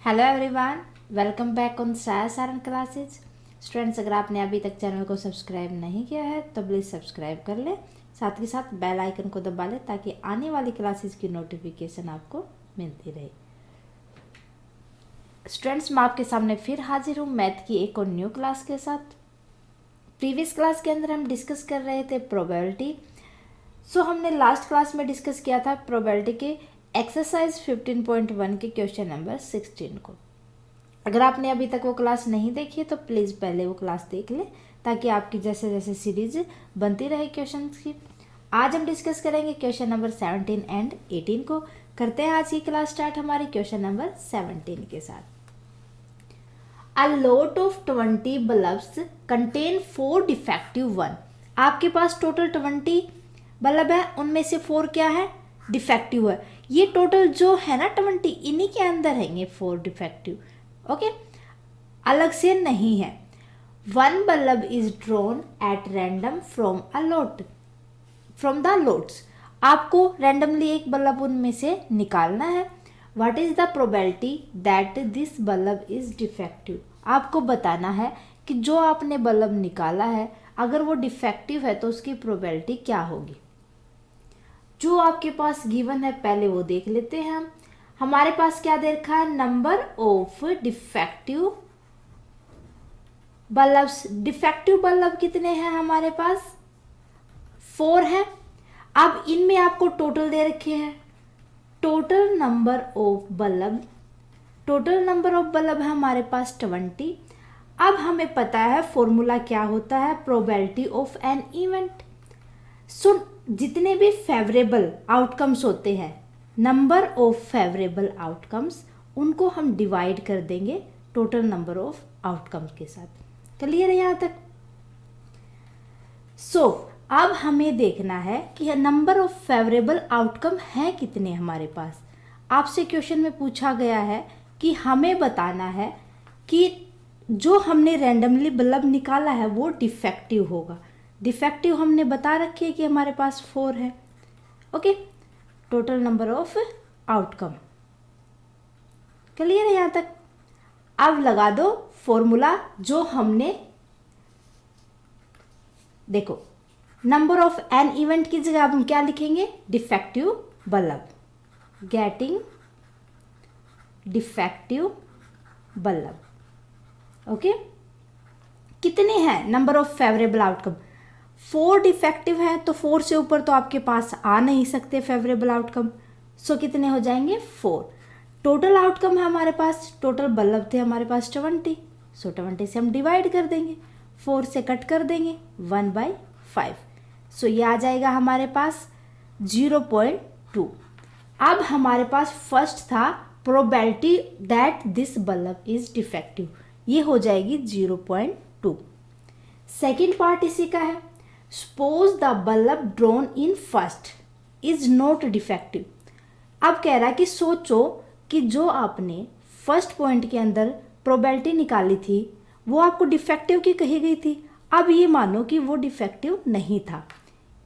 Hello everyone, welcome back on साया Saran classes. Students, अगर आपने अभी तक चैनल को सब्सक्राइब नहीं किया है तो प्लीज़ सब्सक्राइब कर ले, साथ ही साथ बेल आइकन को दबा ले ताकि आने वाली क्लासेज की नोटिफिकेशन आपको मिलती रहे। स्टूडेंट्स, मैं आपके सामने फिर हाजिर हूँ मैथ की एक और न्यू क्लास के साथ। प्रीवियस क्लास के अंदर हम डिस्कस कर रहे थे प्रोबेबिलिटी। हमने लास्ट क्लास में डिस्कस किया था प्रोबेबिलिटी के एक्सरसाइज 15.1 के क्वेश्चन नंबर 16 को। अगर आपने अभी तक वो क्लास नहीं देखी है तो प्लीज़ पहले वो क्लास देख लें ताकि आपकी जैसे जैसे सीरीज बनती रहे क्वेश्चन की। आज हम डिस्कस करेंगे क्वेश्चन नंबर 17 एंड 18 को। करते हैं आज की क्लास स्टार्ट हमारी क्वेश्चन नंबर 17 के साथ। A lot of 20 bulbs contain 4 defective one। आपके पास टोटल 20 बल्ब है, उनमें से 4 क्या है? डिफेक्टिव है। ये टोटल जो है ना 20, इन्हीं के अंदर है ये 4 डिफेक्टिव। ओके, अलग से नहीं है। 1 bulb is drawn at random from a lot, from the lots. आपको रैंडमली एक बल्ब उनमें से निकालना है। What is the probability that this bulb is defective. आपको बताना है कि जो आपने बल्ब निकाला है अगर वो डिफेक्टिव है तो उसकी प्रोबेबिलिटी क्या होगी। जो आपके पास गिवन है पहले वो देख लेते हैं हम। हमारे पास क्या दे रखा है? Number of defective bulbs. Defective bulb कितने हैं हमारे पास? 4 है। अब इनमें आपको टोटल दे रखे हैं। Total number of bulb, total number of bulb है हमारे पास 20। अब हमें पता है फॉर्मूला क्या होता है, प्रोबेबिलिटी ऑफ एन इवेंट। जितने भी फेवरेबल आउटकम्स होते हैं, नंबर ऑफ फेवरेबल आउटकम्स, उनको हम डिवाइड कर देंगे टोटल नंबर ऑफ आउटकम्स के साथ। क्लियर है यहाँ तक? अब हमें देखना है कि नंबर ऑफ फेवरेबल आउटकम है कितने हमारे पास। आपसे क्वेश्चन में पूछा गया है कि हमें बताना है कि जो हमने रैंडमली बल्ब निकाला है वो डिफेक्टिव होगा। डिफेक्टिव हमने बता रखी है कि हमारे पास 4 है। Okay, total number of outcome. Clear है यहाँ तक? अब लगा दो फॉर्मूला जो हमने, देखो नंबर ऑफ एन इवेंट की जगह हम क्या लिखेंगे? Defective bulb, getting defective bulb. Okay, कितने हैं number of favourable outcome? 4 defective है तो 4 से ऊपर तो आपके पास आ नहीं सकते फेवरेबल आउटकम। कितने हो जाएंगे? 4। टोटल आउटकम है हमारे पास, टोटल बल्ब थे हमारे पास 20। 20 से हम डिवाइड कर देंगे, 4 से कट कर देंगे, 1/5। ये आ जाएगा हमारे पास 0.2। अब हमारे पास फर्स्ट था probability that this bulb is defective, ये हो जाएगी 0.2। सेकेंड पार्ट इसी का है, suppose the bulb drawn in first is not defective. अब कह रहा है कि सोचो कि जो आपने फर्स्ट पॉइंट के अंदर प्रोबेबिलिटी निकाली थी वो आपको डिफेक्टिव की कही गई थी। अब ये मानो कि वो डिफेक्टिव नहीं था।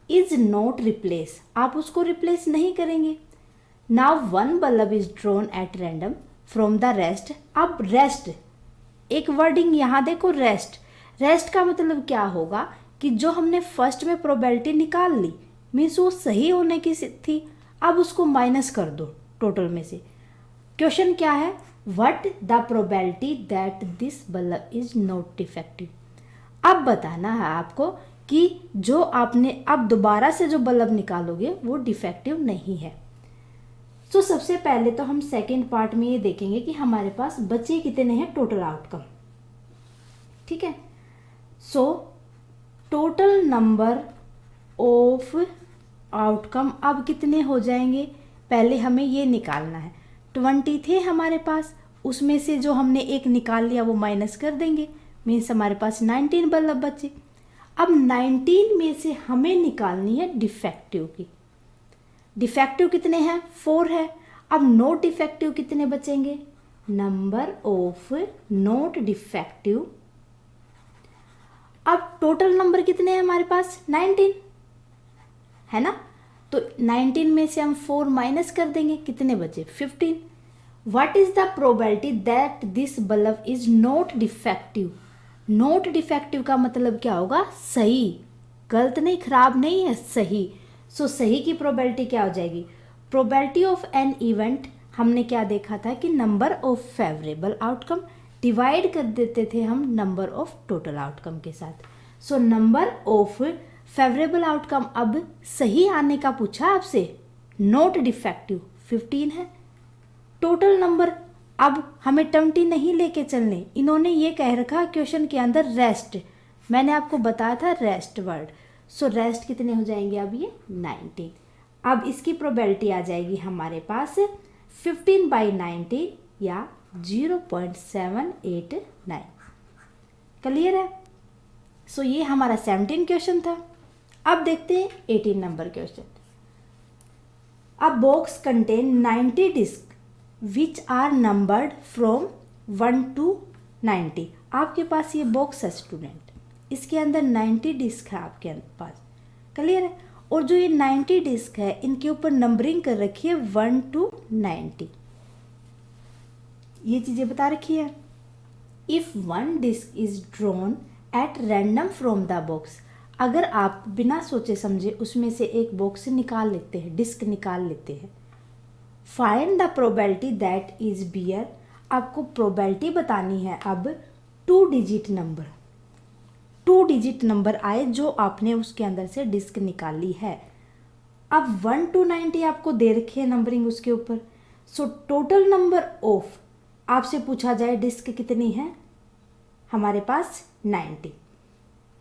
इज नॉट रिप्लेस, आप उसको रिप्लेस नहीं करेंगे। Now 1 bulb is drawn at random from the rest. अब रेस्ट, एक वर्डिंग यहाँ देखो, रेस्ट। रेस्ट का मतलब क्या होगा कि जो हमने फर्स्ट में प्रोबेबिलिटी निकाल ली, मीन्स वो सही होने की थी, अब उसको माइनस कर दो टोटल में से। क्वेश्चन क्या है? What the probability that this bulb is not defective. अब बताना है आपको कि जो आपने अब दोबारा से जो बल्ब निकालोगे वो डिफेक्टिव नहीं है। सबसे पहले तो हम सेकेंड पार्ट में ये देखेंगे कि हमारे पास बचे कितने हैं टोटल आउटकम। ठीक है, टोटल नंबर ऑफ आउटकम अब कितने हो जाएंगे? पहले हमें ये निकालना है। 20 थे हमारे पास, उसमें से जो हमने एक निकाल लिया वो माइनस कर देंगे, मीन्स हमारे पास 19 बल्ब बचे। अब 19 में से हमें निकालनी है डिफेक्टिव की। डिफेक्टिव कितने हैं? 4 है। अब नॉट डिफेक्टिव कितने बचेंगे? Number of not defective. अब टोटल नंबर कितने हैं हमारे पास? 19 है ना। तो 19 में से हम 4 माइनस कर देंगे, कितने बचे? 15। What is the probability that this bulb is not defective. Not defective का मतलब क्या होगा, सही, गलत नहीं, खराब नहीं है, सही। सो सही की प्रोबेबिलिटी क्या हो जाएगी, प्रोबेबिलिटी ऑफ एन इवेंट, हमने क्या देखा था कि number of favourable outcome divide कर देते थे हम नंबर ऑफ टोटल आउटकम के साथ। So number of favourable outcome अब सही आने का पूछा आपसे, नॉट डिफेक्टिव 15 है। टोटल नंबर अब हमें 20 नहीं लेके चलने, इन्होंने ये कह रखा क्वेश्चन के अंदर रेस्ट, मैंने आपको बताया था रेस्ट वर्ड। सो रेस्ट कितने हो जाएंगे अब ये 19। अब इसकी प्रोबेबिलिटी आ जाएगी हमारे पास 15/19 या 0.789। क्लियर है। सो ये हमारा 17 क्वेश्चन था। अब देखते हैं 18 number question. A box contain 90 disc which are numbered from 1 to 90। आपके पास ये बॉक्स है स्टूडेंट, इसके अंदर 90 डिस्क है आपके पास। क्लियर है। और जो ये 90 डिस्क है इनके ऊपर नंबरिंग कर रखी है 1 to 90, ये चीज़ें बता रखी है। If one disc is drawn at random from the box, अगर आप बिना सोचे समझे उसमें से एक बॉक्स निकाल लेते हैं, डिस्क निकाल लेते हैं। Find the probability that is bear, आपको प्रोबेबिलिटी बतानी है अब 2 डिजिट नंबर, 2 डिजिट नंबर आए जो आपने उसके अंदर से डिस्क निकाली है। अब 1 to 90 आपको दे रखी है नंबरिंग उसके ऊपर। सो टोटल नंबर ऑफ, आपसे पूछा जाए डिस्क कितनी है, हमारे पास 90।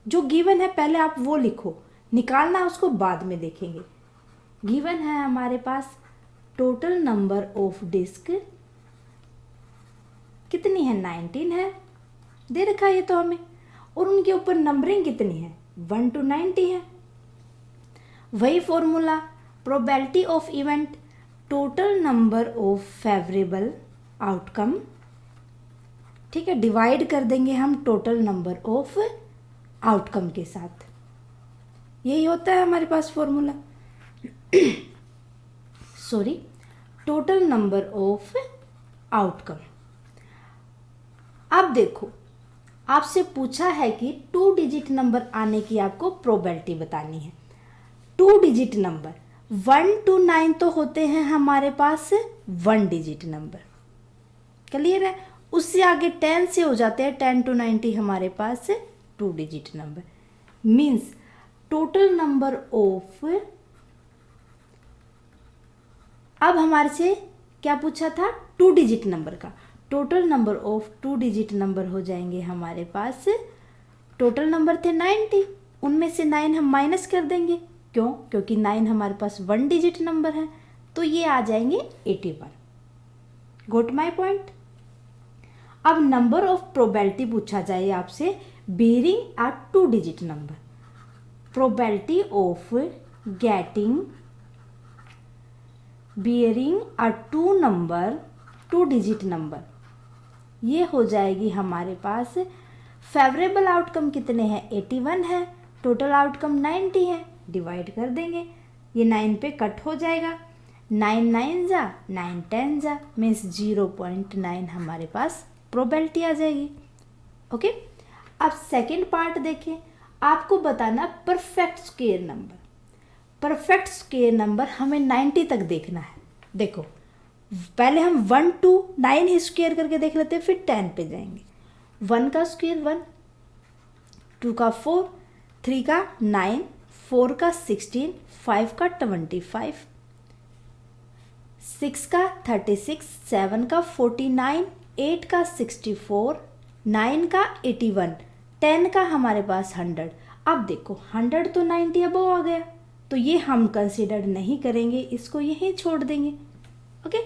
जो गिवन है पहले आप वो लिखो, निकालना उसको बाद में देखेंगे। गिवन है हमारे पास टोटल नंबर ऑफ डिस्क कितनी है, 19 है, दे रखा है ये तो हमें। और उनके ऊपर नंबरिंग कितनी है, 1 to 90 है। वही formula, probability of event total number of favourable outcome, ठीक है, डिवाइड कर देंगे हम टोटल नंबर ऑफ आउटकम के साथ। यही होता है हमारे पास formula. Sorry, total number of outcome. अब देखो आपसे पूछा है कि 2 डिजिट नंबर आने की आपको प्रोबेबिलिटी बतानी है। 2 डिजिट नंबर 1 to 9 तो होते हैं हमारे पास 1 डिजिट नंबर। क्लियर है। उससे आगे 10 से हो जाते हैं 10 to 90 हमारे पास 2 digit number. Means total number of, अब हमारे से क्या पूछा था, 2 डिजिट नंबर का। Total number of 2 digit number हो जाएंगे हमारे पास, टोटल नंबर थे 90, उनमें से 9 हम माइनस कर देंगे। क्यों, क्योंकि 9 हमारे पास 1 डिजिट नंबर है, तो ये आ जाएंगे 81। Got my point. अब नंबर ऑफ प्रोबेबिलिटी पूछा जाए आपसे bearing a 2 digit number, probability of getting bearing a 2 digit number, ये हो जाएगी हमारे पास। फेवरेबल आउटकम कितने हैं, 81 है, टोटल आउटकम 90 है, डिवाइड कर देंगे, ये 9 पे कट हो जाएगा, 9 9 जा 9 10 जा, मीन्स 0.9 हमारे पास प्रोबेबिलिटी आ जाएगी। ओके। अब सेकेंड पार्ट देखें, आपको बताना perfect square number. Perfect square number हमें 90 तक देखना है। देखो पहले हम 1 to 9 ही स्क्वायर करके देख लेते हैं, फिर 10 पे जाएंगे। 1 का स्क्वायर 1, 2 का 4, 3 का 9, 4 का 16, 5 का 25, 6 का 36, 7 का 49, 8 का 64, 9 का 81, 10 का हमारे पास 100। अब देखो 100 तो 90 अबव आ गया, तो ये हम कंसिडर नहीं करेंगे, इसको यहीं छोड़ देंगे। ओके।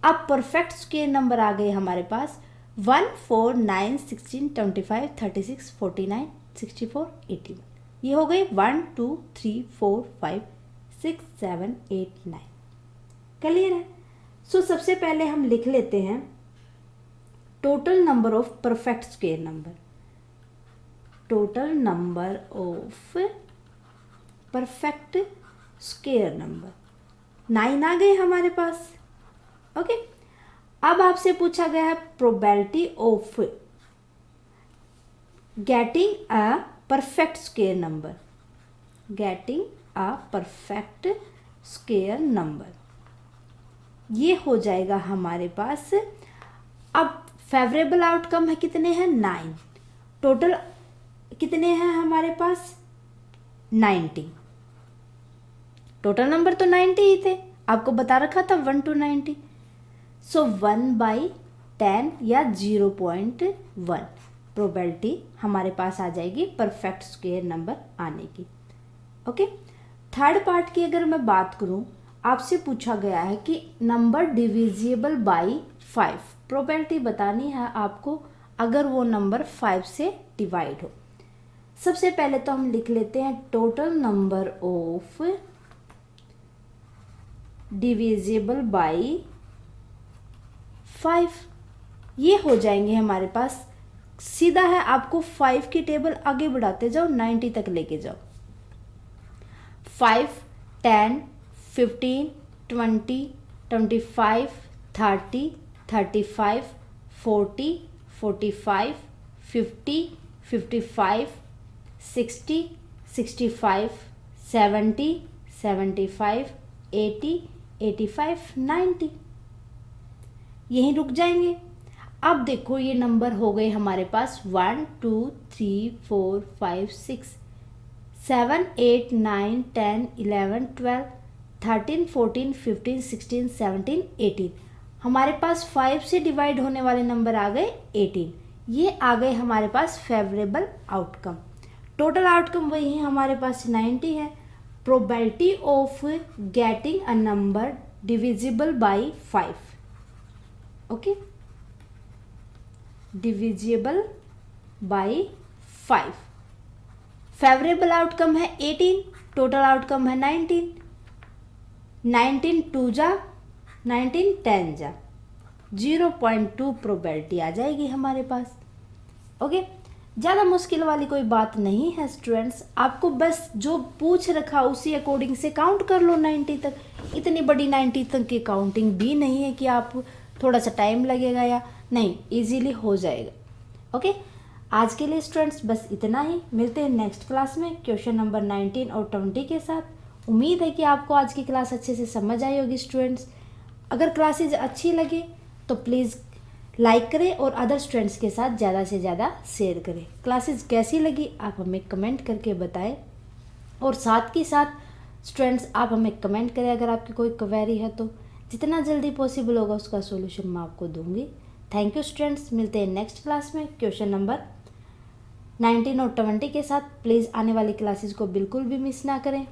अब परफेक्ट स्क्वायर नंबर आ गए हमारे पास 1 4 9 16 25 36 49 64 81। ये हो गए 1 2 3 4 5 6 7 8 9। क्लियर है। सो सबसे पहले हम लिख लेते हैं total number of perfect square number, total number of perfect square number 9 आ गए हमारे पास। ओके। अब आपसे पूछा गया है probability of getting a perfect square number, getting a perfect square number, ये हो जाएगा हमारे पास। अब फेवरेबल आउटकम है कितने हैं 9, टोटल कितने हैं हमारे पास 90, टोटल नंबर तो 90 ही थे, आपको बता रखा था 1 to 90। सो 1/10 या 0.1 प्रोबेबिलिटी हमारे पास आ जाएगी परफेक्ट स्क्वायर नंबर आने की। ओके, थर्ड पार्ट की अगर मैं बात करूं, आपसे पूछा गया है कि नंबर डिविजिबल बाई 5, प्रोबेबिलिटी बतानी है आपको अगर वो नंबर 5 से डिवाइड हो। सबसे पहले तो हम लिख लेते हैं total number of divisible by 5, ये हो जाएंगे हमारे पास। सीधा है, आपको 5 की टेबल आगे बढ़ाते जाओ, 90 तक लेके जाओ। 5, 10, 15, 20, 25, 30, 35, 40, 45, 50, 55, 60, 65, 70, 75, 80, 85, 90, यहीं रुक जाएंगे। अब देखो ये नंबर हो गए हमारे पास 1 2 3 4 5 6 7 8 9 10 11 12 13 14 15 16 17 18, हमारे पास 5 से डिवाइड होने वाले नंबर आ गए 18, ये आ गए हमारे पास फेवरेबल आउटकम। टोटल आउटकम वही है हमारे पास 90 है। Probability of getting a number divisible by 5, okay, divisible by 5, favourable outcome है 18, टोटल आउटकम है 19, 19 2 जा 19 10 जा, 0.2 प्रोबेबिलिटी आ जाएगी हमारे पास। ओके, ज़्यादा मुश्किल वाली कोई बात नहीं है स्टूडेंट्स, आपको बस जो पूछ रखा उसी अकॉर्डिंग से काउंट कर लो 90 तक। इतनी बड़ी 90 तक की काउंटिंग भी नहीं है कि आप थोड़ा सा टाइम लगेगा या नहीं, इजीली हो जाएगा। ओके, आज के लिए स्टूडेंट्स बस इतना ही, मिलते हैं नेक्स्ट क्लास में क्वेश्चन नंबर 19 और 20 के साथ। उम्मीद है कि आपको आज की क्लास अच्छे से समझ आई होगी स्टूडेंट्स। अगर क्लासेज अच्छी लगे तो प्लीज़ लाइक करें और अदर स्टूडेंट्स के साथ ज़्यादा से ज़्यादा शेयर करें। क्लासेस कैसी लगी आप हमें कमेंट करके बताएं, और साथ के साथ स्टूडेंट्स आप हमें कमेंट करें अगर आपकी कोई क्वेरी है तो जितना जल्दी पॉसिबल होगा उसका सॉल्यूशन मैं आपको दूंगी। थैंक यू स्टूडेंट्स, मिलते हैं नेक्स्ट क्लास में क्वेश्चन नंबर 19 और 20 के साथ। प्लीज़ आने वाली क्लासेस को बिल्कुल भी मिस ना करें।